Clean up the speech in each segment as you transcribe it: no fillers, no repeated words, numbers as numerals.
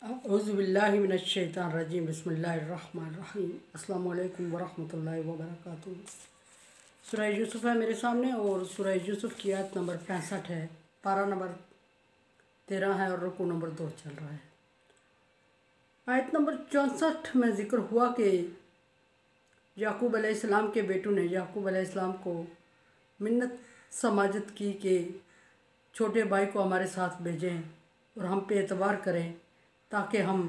औज़ुबिल्लाहि मिनश्शैतानिर्रजीम बिस्मिल्लाहिर्रहमानिर्रहीम अस्सलाम वालेकुम वरहमतुल्लाहि वबरकातुहू। सूरह यूसुफ है मेरे सामने और सूरह यूसुफ की आयत नंबर 65 है, पारा नंबर 13 है और रुकू नंबर 2 चल रहा है। आयत नंबर 64 में ज़िक्र हुआ कि याकूब अलैहिस्सलाम के बेटों ने याकूब अलैहिस्सलाम को मिन्नत समाजत की कि छोटे भाई को हमारे साथ भेजें और हम पे एतबार करें ताकि हम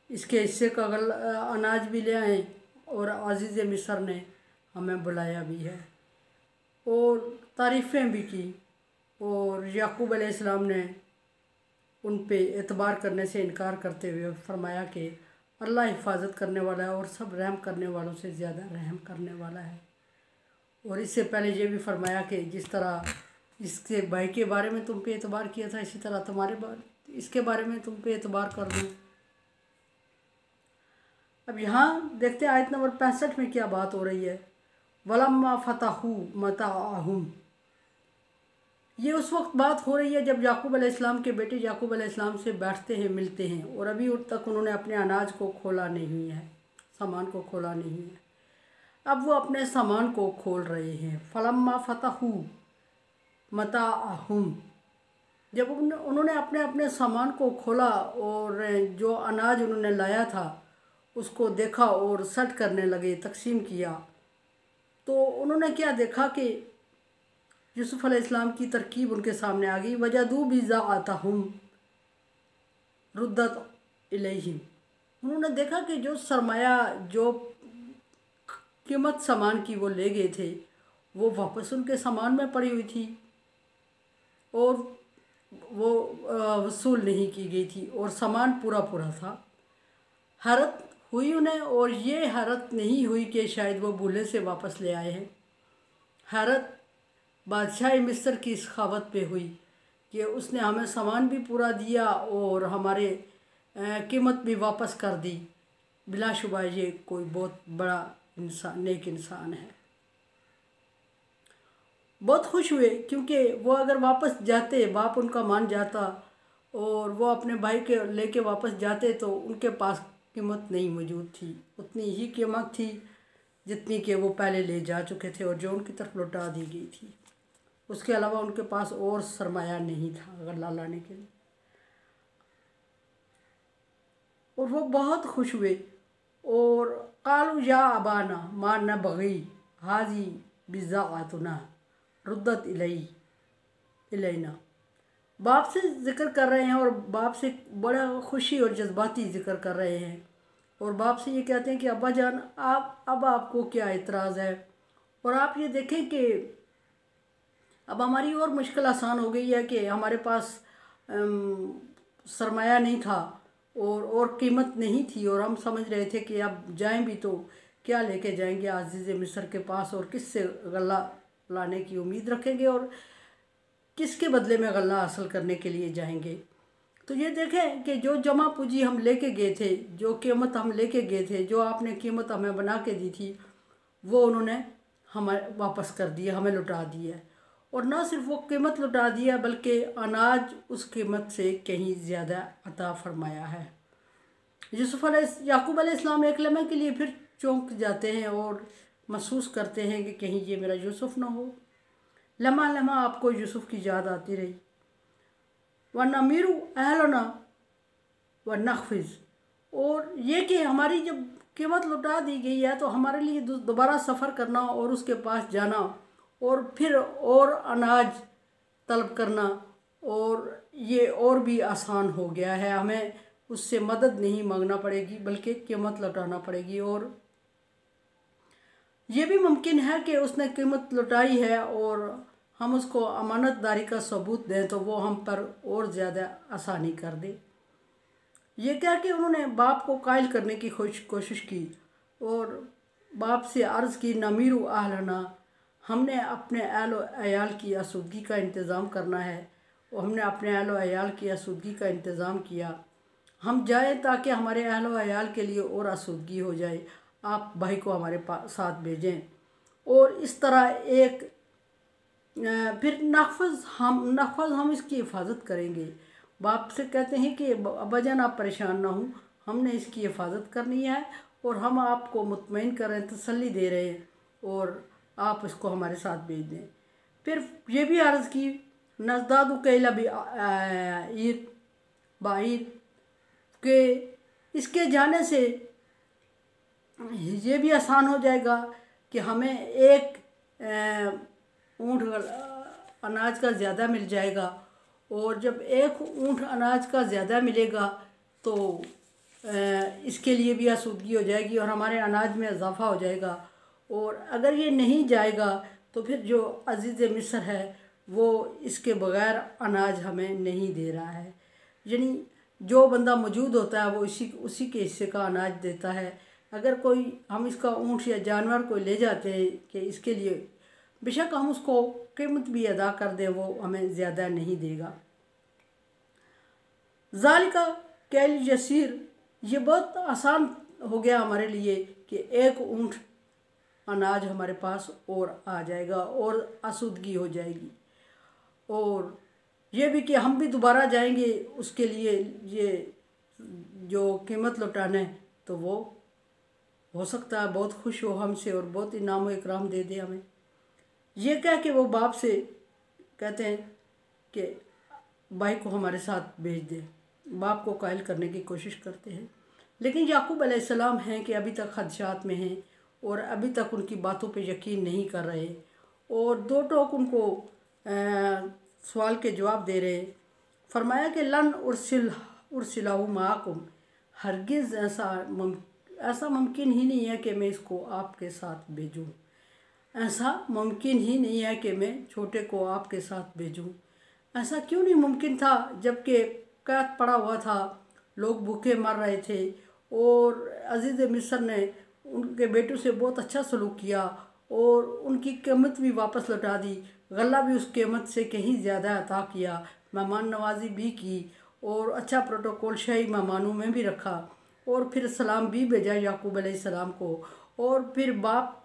इसके हिस्से का अनाज भी ले आएँ। और अज़ीज़ मिस्र ने हमें बुलाया भी है और तारीफ़ें भी की। और याकूब अलैहिस्सलाम ने उन पे एतबार करने से इनकार करते हुए फरमाया कि अल्लाह हिफाजत करने वाला है और सब रहम करने वालों से ज़्यादा रहम करने वाला है। और इससे पहले ये भी फरमाया कि जिस तरह इसके भाई के बारे में तुम पे एतबार किया था, इसी तरह इसके बारे में तुम पे एतबार कर दूँ। अब यहाँ देखते हैं आयत नंबर 65 में क्या बात हो रही है। वलम्मा फतहू मताअहुम, ये उस वक्त बात हो रही है जब याकूब अलैहिस्सलाम के बेटे याकूब अलैहिस्सलाम से बैठते हैं, मिलते हैं और अभी तक उन्होंने अपने अनाज को खोला नहीं है, सामान को खोला नहीं है। अब वो अपने सामान को खोल रहे हैं। फलम्मा फतहू मताअहुम, जब उन्होंने अपने अपने सामान को खोला और जो अनाज उन्होंने लाया था उसको देखा और सेट करने लगे, तकसीम किया, तो उन्होंने क्या देखा कि यूसुफ अलैहिस्सलाम की तरकीब उनके सामने आ गई। वजदू बिज़ाअतहुम रुद्दत इलैहिम, उन्होंने देखा कि जो सरमाया, जो कीमत सामान की वो ले गए थे वो वापस उनके सामान में पड़ी हुई थी और वो वसूल नहीं की गई थी और सामान पूरा पूरा था। हैरत हुई उन्हें, और ये हैरत नहीं हुई कि शायद वो भूले से वापस ले आए हैं। हैरत बादशाह मिस्र की सखावत पे हुई कि उसने हमें सामान भी पूरा दिया और हमारे कीमत भी वापस कर दी। बिलाशुबा ये कोई बहुत बड़ा इंसान, नेक इंसान है। बहुत खुश हुए क्योंकि वो अगर वापस जाते, बाप उनका मान जाता और वो अपने भाई के लेके वापस जाते तो उनके पास कीमत नहीं मौजूद थी, उतनी ही कीमत थी जितनी कि वो पहले ले जा चुके थे और जो उनकी तरफ लौटा दी गई थी। उसके अलावा उनके पास और सरमाया नहीं था गल्ला लाने के लिए। और वो बहुत खुश हुए और कालू या अबाना मा न बगी हाजी बिज़ाअतुना रुद्दत इलैना, बाप से ज़िक्र कर रहे हैं और बाप से बड़ा खुशी और जज्बाती ज़िक्र कर रहे हैं और बाप से ये कहते हैं कि अब्बा जान, आप अब आपको क्या एतराज़ है। और आप ये देखें कि अब हमारी और मुश्किल आसान हो गई है कि हमारे पास सरमाया नहीं था और कीमत नहीं थी और हम समझ रहे थे कि अब जाएं भी तो क्या लेके जाएंगे अज़ीज़ मिस्र के पास और किससे गल्ला लाने की उम्मीद रखेंगे और किसके बदले में गल्ला हासिल करने के लिए जाएंगे। तो ये देखें कि जो जमा पूंजी हम लेके गए थे, जो कीमत हम लेके गए थे, जो आपने कीमत हमें बना के दी थी, वो उन्होंने हमें वापस कर दिया, हमें लौटा दिया। और ना सिर्फ वो कीमत लौटा दिया बल्कि अनाज उस कीमत से कहीं ज़्यादा अता फरमाया है। याकूब अलैहिस्सलाम एक लम्हे के लिए फिर चौंक जाते हैं और महसूस करते हैं कि कहीं ये मेरा यूसुफ ना हो। लम्हा लम्हा आपको यूसुफ की याद आती रही। व नमीरु अहलना व नखफिज, और ये कि हमारी जब कीमत लौटा दी गई है तो हमारे लिए दोबारा सफ़र करना और उसके पास जाना और फिर और अनाज तलब करना, और ये और भी आसान हो गया है। हमें उससे मदद नहीं मांगना पड़ेगी बल्कि कीमत लौटाना पड़ेगी। और ये भी मुमकिन है कि उसने कीमत लौटाई है और हम उसको अमानतदारी का सबूत दें तो वो हम पर और ज़्यादा आसानी कर दे। ये क्या कि उन्होंने बाप को कायल करने की कोशिश की और बाप से अर्ज़ की नमीरु आहलना, हमने अपने अहल व अयाल की आसूदगी का इंतज़ाम करना है और हमने अपने अहल व अयाल की आसूदगी का इंतज़ाम किया। हम जाएं ताकि हमारे अहल व अयाल के लिए और आसूदगी हो जाए, आप भाई को हमारे साथ भेजें। और इस तरह फिर नखफ़ज़ हम इसकी हिफाजत करेंगे। बाप से कहते हैं कि अब्बाजान आप परेशान ना हो, हमने इसकी हिफाजत करनी है और हम आपको मुतमईन कर रहे हैं, तसल्ली दे रहे हैं और आप इसको हमारे साथ भेज दें। फिर ये भी अर्ज़ की नज़दादु कैला भी ईद बाईद के इसके जाने से ये भी आसान हो जाएगा कि हमें एक ऊँट अनाज का ज़्यादा मिल जाएगा और जब एक ऊँट अनाज का ज़्यादा मिलेगा तो इसके लिए भी आसूदगी हो जाएगी और हमारे अनाज में इजाफ़ा हो जाएगा। और अगर ये नहीं जाएगा तो फिर जो अज़ीज़ मिस्र है वो इसके बग़ैर अनाज हमें नहीं दे रहा है। यानी जो बंदा मौजूद होता है वो उसी के हिस्से का अनाज देता है। अगर कोई हम इसका ऊँट या जानवर को ले जाते हैं कि इसके लिए बेशक हम उसको कीमत भी अदा कर दें, वो हमें ज़्यादा नहीं देगा। ज़ालिका कैल यसीर, ये बहुत आसान हो गया हमारे लिए कि एक ऊँट अनाज हमारे पास और आ जाएगा और आसूदगी हो जाएगी। और ये भी कि हम भी दोबारा जाएंगे उसके लिए ये जो कीमत लौटाने, तो वो हो सकता है बहुत खुश हो हमसे और बहुत इनाम व इकराम दे दे हमें। ये कह के वो बाप से कहते हैं कि भाई को हमारे साथ भेज दे, बाप को कायल करने की कोशिश करते हैं। लेकिन याकूब अलैहिस्सलाम हैं कि अभी तक खदशात में हैं और अभी तक उनकी बातों पे यकीन नहीं कर रहे और दो टोक उनको सवाल के जवाब दे रहे। फरमाया कि लन उर्सिलाहु माकुम, हरगिज़ ऐसा मुमकिन ही नहीं है कि मैं इसको आपके साथ भेजूँ, ऐसा मुमकिन ही नहीं है कि मैं छोटे को आपके साथ भेजूँ। ऐसा क्यों नहीं मुमकिन था जबकि कैद पड़ा हुआ था, लोग भूखे मर रहे थे और अज़ीज़ मिस्र ने उनके बेटों से बहुत अच्छा सलूक किया और उनकी कीमत भी वापस लौटा दी, गल्ला भी उस कीमत से कहीं ज़्यादा अता किया, मेहमान नवाजी भी की और अच्छा प्रोटोकॉल शाही मेहमानों में भी रखा और फिर सलाम भी भेजा याकूब अलैहिस्सलाम को और फिर बाप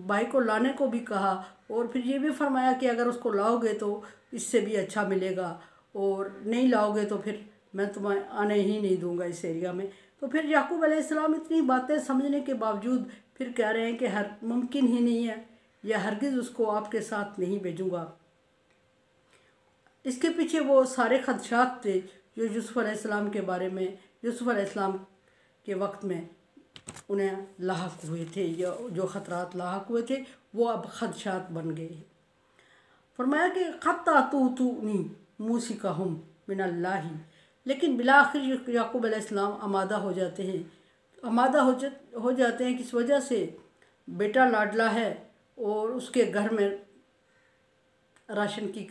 भाई को लाने को भी कहा और फिर ये भी फरमाया कि अगर उसको लाओगे तो इससे भी अच्छा मिलेगा और नहीं लाओगे तो फिर मैं तुम्हें आने ही नहीं दूंगा इस एरिया में। तो फिर याकूब अलैहिस्सलाम इतनी बातें समझने के बावजूद फिर कह रहे हैं कि हर मुमकिन ही नहीं है या हरगिज़ उसको आपके साथ नहीं भेजूँगा। इसके पीछे वो सारे खदशात थे जो यूसुफ़ अलैहिस्सलाम के बारे में, यूसुफ़ अलैहिस्सलाम के वक्त में उन्हें लाहक हुए थे, या जो ख़तरात लाहक हुए थे वो अब खदशात बन गए। फरमाया कि ख़त्ता तूनी मूसिकाहुम मिनल्लाहि, लेकिन बिलाखिर याकूब अलैहिस्सलाम आमादा हो जाते हैं। आमादा हो जाते हैं किस वजह से? बेटा लाडला है और उसके घर में राशन की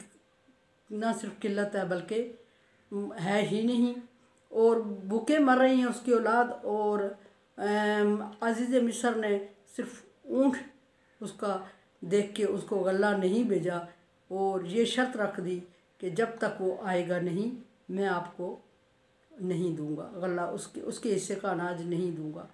ना सिर्फ किल्लत है बल्कि है ही नहीं और भूखे मर रही हैं उसकी औलाद। और अज़ीज़ मिस्र ने सिर्फ ऊँट उसका देख के उसको गल्ला नहीं भेजा और ये शर्त रख दी कि जब तक वो आएगा नहीं मैं आपको नहीं दूंगा गल्ला, उसके हिस्से का अनाज नहीं दूंगा।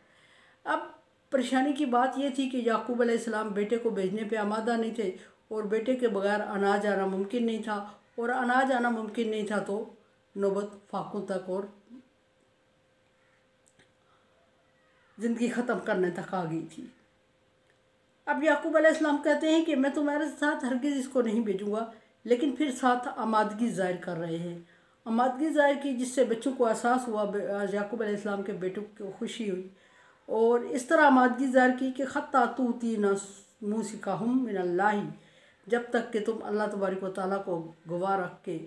अब परेशानी की बात ये थी कि याकूब अलैहिस्सलाम बेटे को भेजने पे आमादा नहीं थे और बेटे के बगैर अनाज आना मुमकिन नहीं था और अनाज आना मुमकिन नहीं था तो नौबत फाकों तक और ज़िंदगी ख़त्म करने तक आ गई थी। अब याकूब अलैहिस्सलाम कहते हैं कि मैं तुम्हारे साथ हरगिज़ इसको नहीं भेजूँगा, लेकिन फिर साथ आमादगी ज़ाहिर कर रहे हैं। आमादगी ज़ाहिर की जिससे बच्चों को एहसास हुआ, याकूब अलैहिस्सलाम के बेटों को खुशी हुई और इस तरह आमादगी ज़ाहिर की कि ख़त्ता तूतीना मूसिकाहुम मिनल्लाहि, जब तक कि तुम अल्लाह तबारक व तआला को गवाह रख के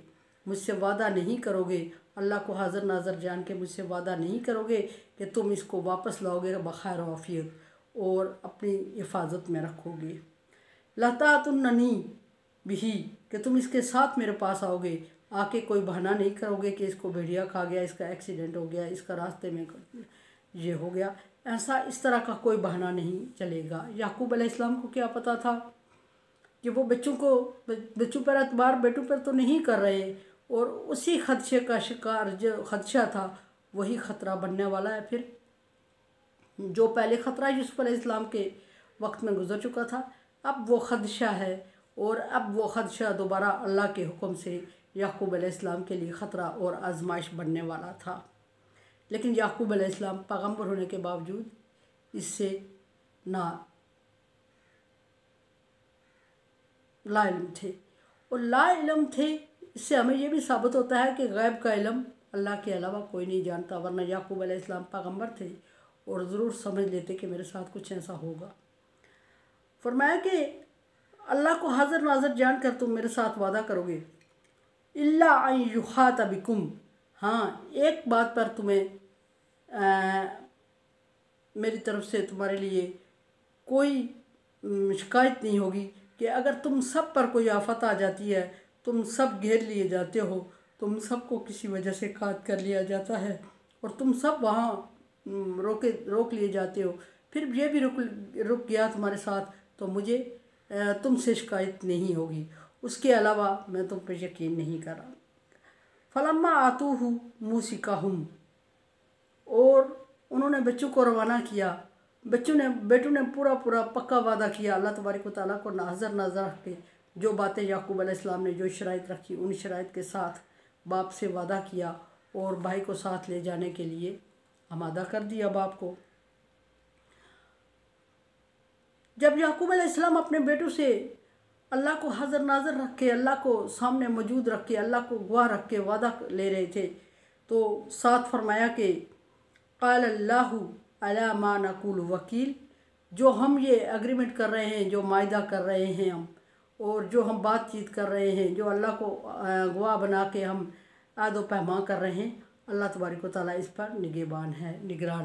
मुझसे वादा नहीं करोगे, अल्लाह को हाज़िर नाज़र जान के मुझसे वादा नहीं करोगे कि तुम इसको वापस लाओगे बखैर आफियत और अपनी हिफाजत में रखोगे। लतातुन्ननी बिही, कि तुम इसके साथ मेरे पास आओगे, आके कोई बहाना नहीं करोगे कि इसको भेड़िया खा गया, इसका एक्सीडेंट हो गया, इसका रास्ते में ये हो गया, ऐसा इस तरह का कोई बहाना नहीं चलेगा। याकूब अलैहिस्सलाम को क्या पता था कि वो बच्चों पर एतबार बेटों पर तो नहीं कर रहे और उसी खदशे का शिकार जो खदशा था वही ख़तरा बनने वाला है। फिर जो पहले ख़तरा यूसुफ अलैहिस्सलाम के वक्त में गुजर चुका था, अब वो खदशा है और अब वो खदशा दोबारा अल्लाह के हुक्म से याकूब अलैहिस्सलाम के लिए ख़तरा और आजमाइश बनने वाला था। लेकिन याकूब अलैहिस्सलाम पैगंबर होने के बावजूद इससे ना लाइल्म थे, और लाइल्म थे। इससे हमें यह भी साबित होता है कि गैब का इल्म अल्लाह के अलावा कोई नहीं जानता, वरना याकूब अलैहिस्सलाम पैगंबर थे और ज़रूर समझ लेते कि मेरे साथ कुछ ऐसा होगा। फरमाया कि अल्लाह को हाज़िर नाज़िर जानकर तुम मेरे साथ वादा करोगे, इल्ला अन युहात बिकुम, हाँ एक बात पर तुम्हें मेरी तरफ से तुम्हारे लिए कोई शिकायत नहीं होगी कि अगर तुम सब पर कोई आफत आ जाती है, तुम सब घेर लिए जाते हो, तुम सबको किसी वजह से काट कर लिया जाता है और तुम सब वहाँ रोक लिए जाते हो, फिर ये भी रुक गया तुम्हारे साथ, तो मुझे तुमसे शिकायत नहीं होगी, उसके अलावा मैं तुम पर यकीन नहीं कर रहा। फलम्मा आतूहु मूसिकाहुम, और उन्होंने बच्चों को रवाना किया। बेटों ने पूरा पक्का वादा किया अल्लाह तबारक व तआला को नाज़र रख के, जो बातें याकूब अलैहिस्सलाम ने जो शराइत रखी उन शराइत के साथ बाप से वादा किया और भाई को साथ ले जाने के लिए आमादा कर दिया बाप को। जब याकूब अलैहिस्सलाम अपने बेटों से अल्लाह को हाज़िर नाज़र रख के, अल्लाह को सामने मौजूद रख के, अल्लाह को गवाह रख के वादा ले रहे थे, तो साथ फरमाया कि क़ाल अल्लाहु अला मा नक़ूल वकील, जो हम ये एग्रीमेंट कर रहे हैं, जो मायदा कर रहे हैं हम, और जो हम बातचीत कर रहे हैं, जो अल्लाह को गवाह बना के हम आदो पैमा कर रहे हैं, अल्लाह तबारक व तआला इस पर निगरान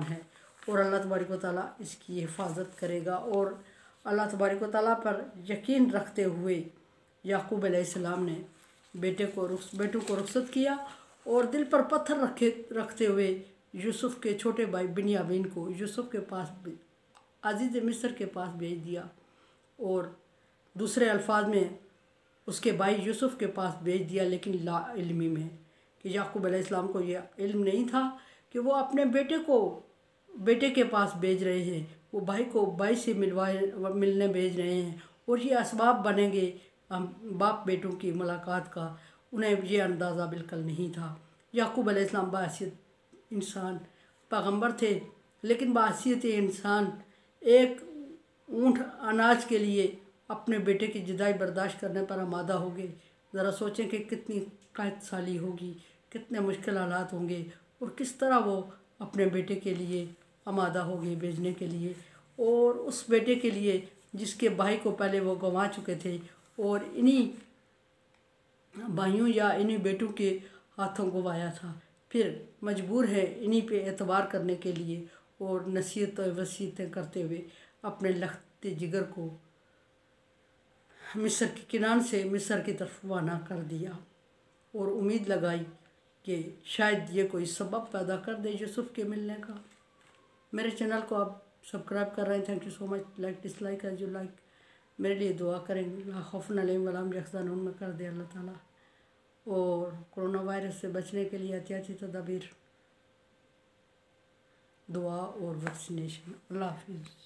है और अल्लाह तबारक व तआला इसकी हिफाजत करेगा। और अल्लाह तबारक व तआला पर यकीन रखते हुए याकूब अलैहिस्सलाम ने बेटों को रुखसत किया और दिल पर पत्थर रखते हुए यूसुफ के छोटे भाई बिन्यामीन को यूसुफ के पास, अजीज़ मिस्र के पास भेज दिया, और दूसरे अल्फाज में उसके भाई यूसुफ के पास भेज दिया, लेकिन ला इल्मी में, कि याकूब अलैहिस्सलाम को यह इल्म नहीं था कि वो अपने बेटे के पास भेज रहे हैं, वो भाई को भाई से मिलने भेज रहे हैं, और ये असबाब बनेंगे हम बाप बेटों की मुलाकात का, उन्हें ये अंदाज़ा बिल्कुल नहीं था। याकूब अलैहिस्सलाम बाहैसियत इंसान पैगंबर थे, लेकिन बाहैसियत इंसान एक ऊँट अनाज के लिए अपने बेटे की जुदाई बर्दाश्त करने पर आमादा हो गए। ज़रा सोचें कि कितनी कैद साली होगी, कितने मुश्किल हालात होंगे, और किस तरह वो अपने बेटे के लिए आमादा हो गए भेजने के लिए, और उस बेटे के लिए जिसके भाई को पहले वो गंवा चुके थे, और इन्हीं भाइयों या इन्हीं बेटों के हाथों गंवाया था, फिर मजबूर है इन्हीं पे एतबार करने के लिए, और नसीहत और वसीयतें करते हुए अपने लखते जिगर को मिस्र के किनारे से मिस्र की तरफ रवाना कर दिया, और उम्मीद लगाई कि शायद ये कोई सबब पैदा कर दे यूसुफ के मिलने का। मेरे चैनल को आप सब्सक्राइब कर रहे हैं, thank you so much. Like dislike as you like, मेरे लिए दुआ करेंगे, ला खौफुन अलैहिम वला हुम यहज़नून में कर दे अल्लाह ताला, और कोरोना वायरस से बचने के लिए एहतियाती तदाबीर, दुआ और वैक्सीनेशन। अल्लाह हाफिज़।